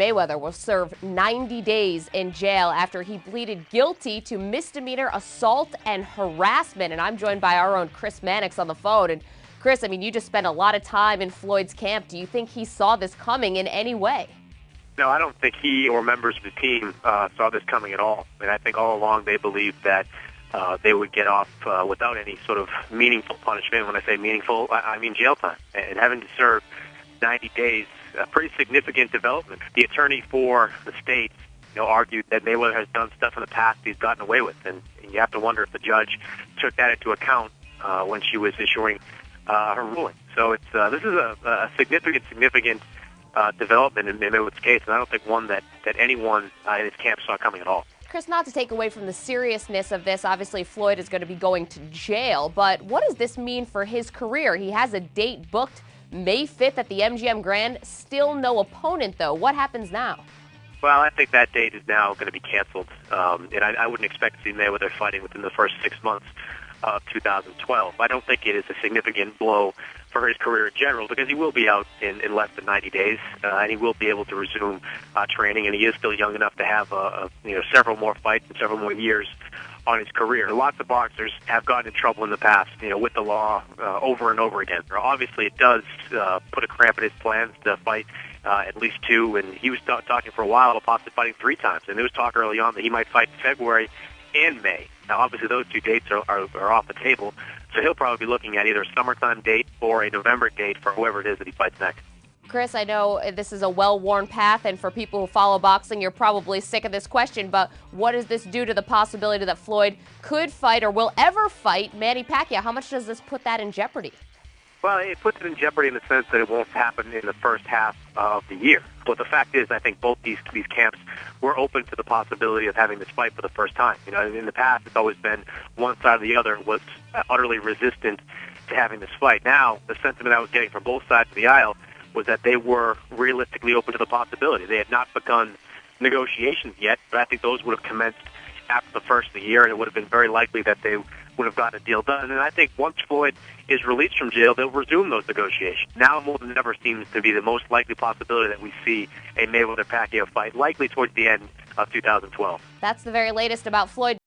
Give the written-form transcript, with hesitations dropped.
Mayweather will serve 90 days in jail after he pleaded guilty to misdemeanor assault and harassment. And I'm joined by our own Chris Mannix on the phone. And Chris, I mean, you just spent a lot of time in Floyd's camp. Do you think he saw this coming in any way? No, I don't think he or members of the team saw this coming at all. And I think all along they believed that they would get off without any sort of meaningful punishment. When I say meaningful, I mean jail time. And having to serve 90 days, a pretty significant development. The attorney for the state, argued that Mayweather has done stuff in the past he's gotten away with, and you have to wonder if the judge took that into account when she was issuing her ruling. So this is a significant development in Mayweather's case, and I don't think one that anyone in his camp saw coming at all. Chris, not to take away from the seriousness of this, obviously Floyd is going to be going to jail, but what does this mean for his career? He has a date booked May 5th at the MGM Grand. Still no opponent, though. What happens now? Well, I think that date is now going to be canceled, and I wouldn't expect to see Mayweather fighting within the first 6 months of 2012. I don't think it is a significant blow for his career in general, because he will be out in less than 90 days, and he will be able to resume training, and he is still young enough to have several more fights and several more years on his career. Lots of boxers have gotten in trouble in the past, with the law over and over again. Obviously, it does put a cramp in his plans to fight at least two, and he was talking for a while about possibly fighting 3 times, and there was talk early on that he might fight in February and May. Now, obviously, those 2 dates are off the table, so he'll probably be looking at either a summertime date or a November date for whoever it is that he fights next. Chris, I know this is a well-worn path, and for people who follow boxing, you're probably sick of this question, but what does this do to the possibility that Floyd could fight or will ever fight Manny Pacquiao? How much does this put that in jeopardy? Well, it puts it in jeopardy in the sense that it won't happen in the first half of the year. But the fact is, I think both these camps were open to the possibility of having this fight for the first time. In the past, it's always been one side or the other was utterly resistant to having this fight. Now, the sentiment I was getting from both sides of the aisle was that they were realistically open to the possibility. They had not begun negotiations yet, but I think those would have commenced after the first of the year, and it would have been very likely that they would have gotten a deal done. And I think once Floyd is released from jail, they'll resume those negotiations. Now more than ever seems to be the most likely possibility that we see a Mayweather-Pacquiao fight, likely towards the end of 2012. That's the very latest about Floyd.